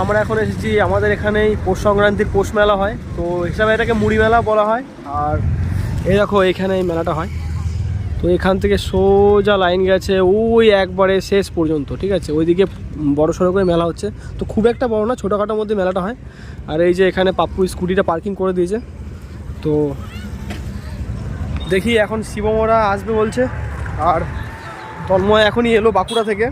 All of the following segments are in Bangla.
আমরা এখন এসেছি আমাদের এখানেই পৌষ সংক্রান্তির পৌষ মেলা হয়, তো হিসাবে এটাকে মুড়ি মেলা বলা হয়। আর এই দেখো এখানে এই মেলাটা হয়, তো এখান থেকে সোজা লাইন গেছে ওই একবারে শেষ পর্যন্ত, ঠিক আছে। ওইদিকে বড় সড়ো করে মেলা হচ্ছে, তো খুব একটা বড় না, ছোটোখাটোর মধ্যে মেলাটা হয়। আর এই যে এখানে পাপ্পু স্কুটিটা পার্কিং করে দিয়েছে। তো দেখি এখন শিবমরা আসবে বলছে, আর তন্ময় এখনই এলো বাঁকুড়া থেকে,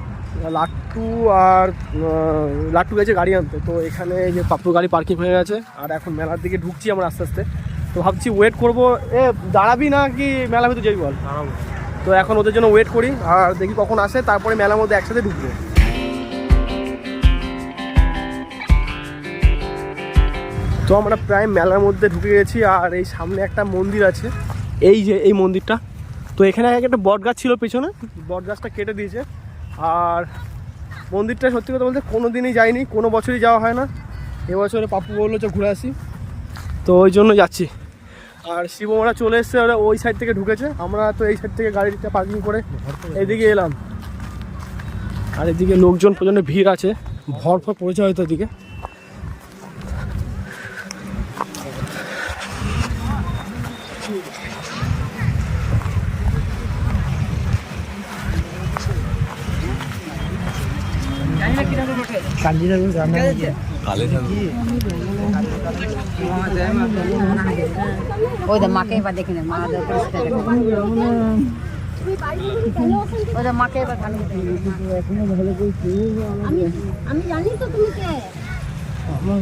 লাট্টু গেছে গাড়ি আনতে। তো এখানে যে পাপ্পুর গাড়ি পার্কিং হয়ে গেছে, আর এখন মেলার দিকে ঢুকছি আমরা আস্তে আস্তে। তো ভাবছি ওয়েট করবো, দাঁড়াবি না কি মেলার ভিতরে যাবি বল? দাঁড়াবো। তো এখন ওদের জন্য ওয়েট করি, আর দেখি কখন আসে, তারপরে মেলার মধ্যে একসাথে ঢুকবো। তো আমরা প্রায় মেলার মধ্যে ঢুকে গেছি, আর এই সামনে একটা মন্দির আছে, এই যে এই মন্দিরটা। তো এখানে একটা বট গাছ ছিল পেছনে, বট গাছটা কেটে দিয়েছে। আর মন্দিরটা সত্যি কথা বলতে কোনো দিনই যাইনি, কোনো বছরই যাওয়া হয় না। এবছরে পাপ্পু বললো যে ঘুরে আসি, তো ওই জন্য যাচ্ছি। আর শিবমরা চলে এসছে, ওরা ওই সাইড থেকে ঢুকেছে, আমরা তো এই সাইড থেকে গাড়িটা পার্কিং করে এইদিকে এলাম। আর এদিকে লোকজন প্রচণ্ড ভিড় আছে, ভরফর পড়েছে হয়তো এদিকে। ওই মাকে এবার দেখে নেন, মা ওই মাকে এবার আমি জানি তো তুমি কে। আমার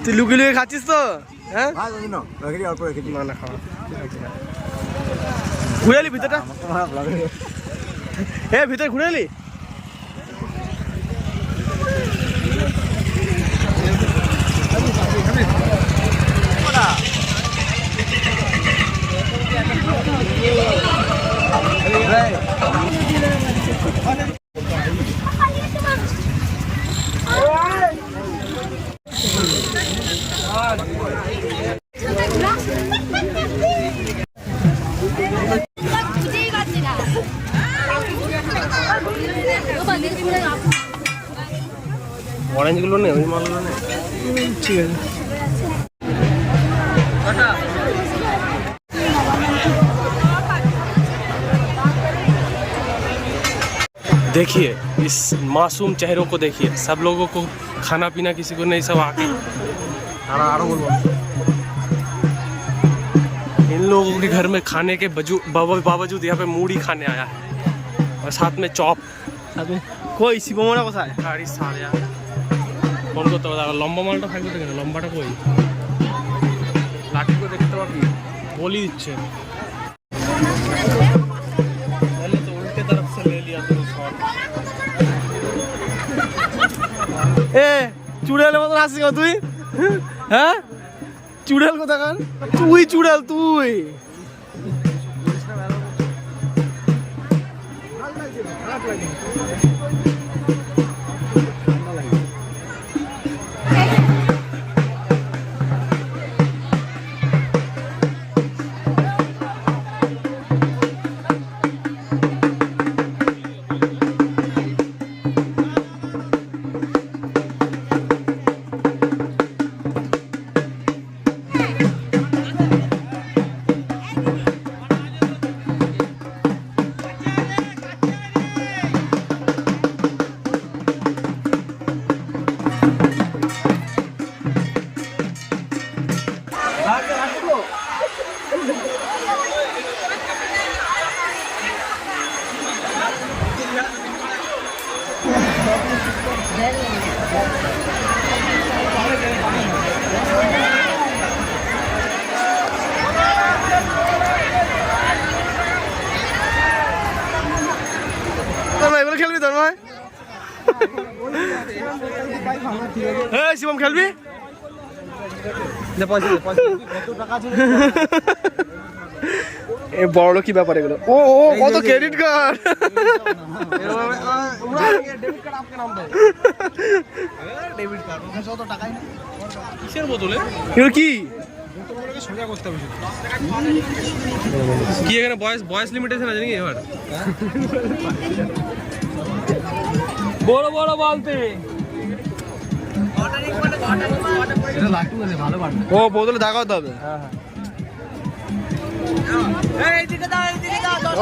তুই লুকিয়ে লুকিয়ে খাচ্ছিস তো? হ্যাঁ, ঘুরে এলি ভিতরটা, হ্যাঁ ভিতরে ঘুরে এলি। অরেঞ্জগুলো নেই, ওই মালগুলো নেই, ঠিক আছে। देखिए इस मासूम चेहरों को देखिए, सब लोगों को खाना पीना किसी को नहीं, सब आके इन लोगों के घर में खाने के बावजूद यहाँ पे मूढ़ी खाने आया है, और साथ में चॉप। साथ में कोई शिवमरा কোথায়? গাড়ি সাড়ে ফোন করতে হবে, লম্বা মালটা থাকবে তো, কেন লম্বাটা কই? লাঠিকে দেখতে পারবি, বলি দিচ্ছে। तो उल्टे तरफ से ले लिया तो शॉट। এ চুড়েলের মতন আসিস তুই, হ্যাঁ চুড়েল কোথাকার তুই, চুড়েল তুই। খেলবি তোর ভাই? শিবম খেলবি? এ বড় কি ব্যাপার এগুলো? ও ও কত ক্রেডিট কার্ড! কিসের বোতলে এগুলো কি? সোজা করতে হবে কি এখানে বয়স লিমিটেশন আছে নাকি এবার বড় বড় বলতে ও বোতলে দাগাতে হবে।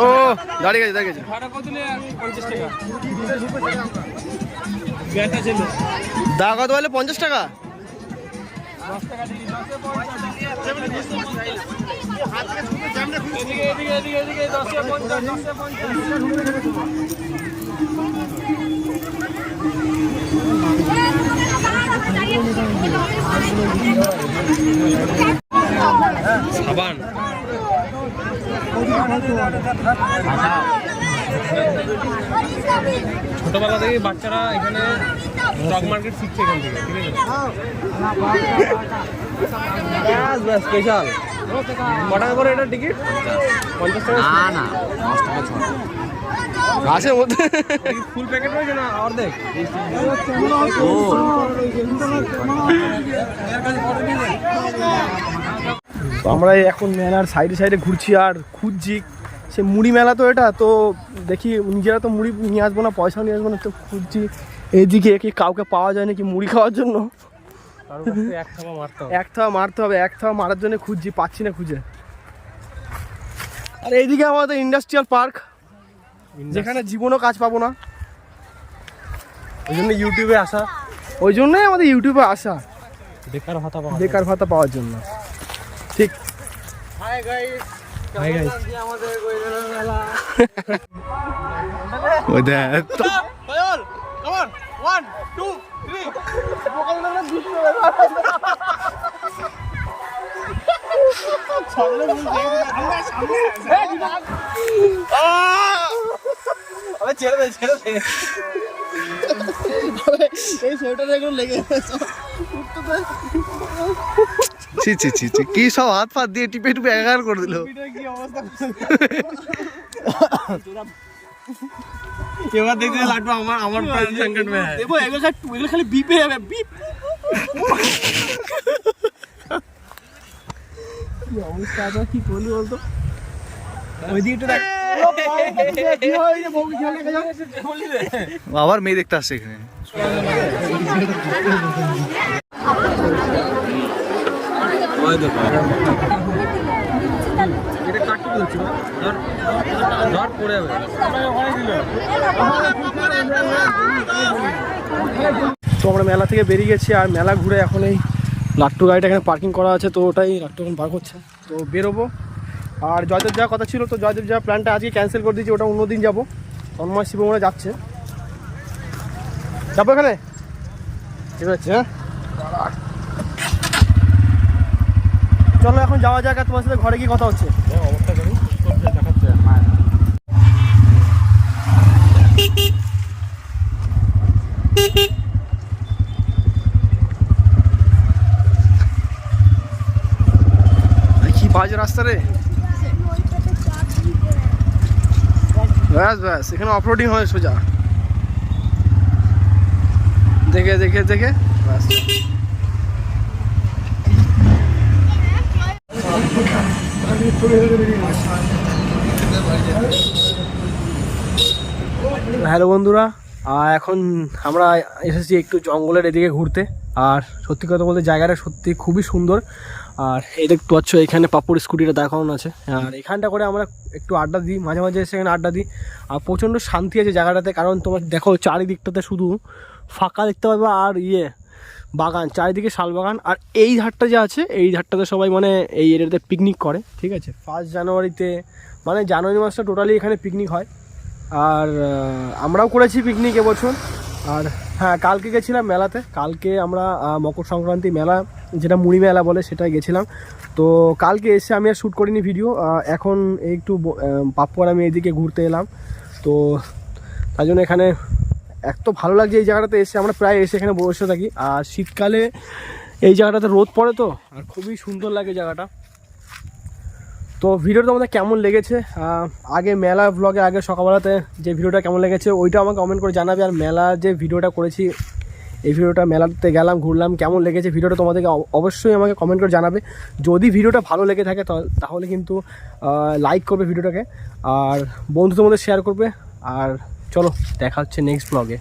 ও দাঁড়িয়ে গেছে দাঁড়িয়ে গেছে। দাগাতে বলে 50 টাকা। সাবান ছোটবেলা থেকে বাচ্চারা এখানে স্টক মার্কেট শিখছে এখান থেকে, ঠিক আছে? স্পেশাল কত টাকা করে এটা টিকিট? 50 টাকা না গাছের মধ্যে ফুল প্যাকেট রয়েছে না অর্ধেক? তো আমরা এখন মেলার সাইডে সাইডে ঘুরছি আর খুঁজছি সে মুড়ি মেলা। তো এটা তো দেখি নিজেরা তো মুড়ি নিয়ে আসবো না, পয়সাও নিয়ে আসবো না, তো খুঁজছি এইদিকে কি কাউকে পাওয়া যায় নাকি মুড়ি খাওয়ার জন্য। এক থাবা মারতে হবে, এক থাবা মারার জন্য খুঁজছি, পাচ্ছি না খুঁজে। আর এইদিকে আমাদের ইন্ডাস্ট্রিয়াল পার্ক, যেখানে জীবনও কাজ পাবো না, ওই জন্য ইউটিউবে আসা, ওই জন্যই আমাদের ইউটিউবে আসা, বেকার ভাতা পাওয়ার জন্য। ঠিক ছেড়ে দে এই সোয়েটার এগুলো লেগে কি সব হাত ফাত দিয়ে টিপে টিপে একাকার করে দিল। এবার দেখতে লাড্ডু আমার সংকট মে দেবো, এগুলো খালি বিপে যাবে, বিপ। কি অবস্থা আছে, কি করলি বলতো? ওই দিকটা দেখ, আবার মেয়ে দেখতে আসছে এখানে। তো আমরা মেলা থেকে বেরিয়ে গেছি আর মেলা ঘুরে এখন এই লাট্টু গাড়িটা এখানে পার্কিং করা আছে, তো ওটাই লাট্টু এখন বার করছে। তো বেরোবো। আর জয়দেব যাওয়ার কথা ছিল, তো জয়দেব যাওয়ার প্ল্যানটা আজকে ক্যান্সেল করে দিয়েছি, ওটা অন্যদিন যাবো। তন্ময় শিবমরা যাচ্ছে, যাবো এখানে, ঠিক আছে। হ্যাঁ চলো এখন যাওয়া যাক, আর তোমার সাথে ঘরে গিয়ে কথা হচ্ছে। কি বাজে রাস্তা রে, ব্যাস ব্যাস, এখানে অফরোডিং হয় সোজা, দেখে দেখে দেখে ব্যাস। হ্যালো বন্ধুরা, এখন আমরা এসেছি একটু জঙ্গলের এদিকে ঘুরতে। আর সত্যি কথা বলতে জায়গাটা সত্যি খুবই সুন্দর। আর এই দেখতে পাচ্ছ এখানে পাপুর স্কুটিটা দেখানো আছে, আর এখানটা করে আমরা একটু আড্ডা দিই, মাঝে মাঝে এসে এখানে আড্ডা দিই। আর প্রচণ্ড শান্তি আছে জায়গাটাতে, কারণ তোমার দেখো চারিদিকটাতে শুধু ফাঁকা দেখতে পাবে আর বাগান, চারিদিকে শাল বাগান। আর এই ধারটা যে আছে, এই ধারটাতে সবাই মানে এই এরিয়াতে পিকনিক করে, ঠিক আছে। 1 জানুয়ারিতে মানে জানুয়ারি মাসটা টোটালি এখানে পিকনিক হয়। আর আমরাও করেছি পিকনিক এবছর। আর হ্যাঁ, কালকে গেছিলাম মেলাতে, কালকে আমরা মকর সংক্রান্তি মেলা, যেটা মুড়ি মেলা বলে, সেটাই গেছিলাম। তো কালকে এসে আমি আর শ্যুট করিনি ভিডিও, এখন একটু পাপ্পু আর আমি এদিকে ঘুরতে এলাম। তো তাই জন্য এখানে এত ভালো লাগছে এই জায়গাটাতে এসে, আমরা প্রায় এসে এখানে বসে থাকি। আর শীতকালে এই জায়গাটাতে রোদ পড়ে তো, আর খুবই সুন্দর লাগে জায়গাটা। তো ভিডিওটা তোমাদের কেমন লেগেছে, আগে মেলা ব্লগে আগে সকালবেলাতে যে ভিডিওটা কেমন লেগেছে ওইটা আমাকে কমেন্ট করে জানাবে। আর মেলা যে ভিডিওটা করেছি, এই ভিডিওটা মেলাতে গেলাম ঘুরলাম, কেমন লেগেছে ভিডিওটা তোমাদেরকে অবশ্যই আমাকে কমেন্ট করে জানাবে। যদি ভিডিওটা ভালো লেগে থাকে তাহলে কিন্তু লাইক করবে ভিডিওটাকে, আর বন্ধুদের মধ্যে শেয়ার করবে। আর চলো দেখা হচ্ছে নেক্সট ব্লগে।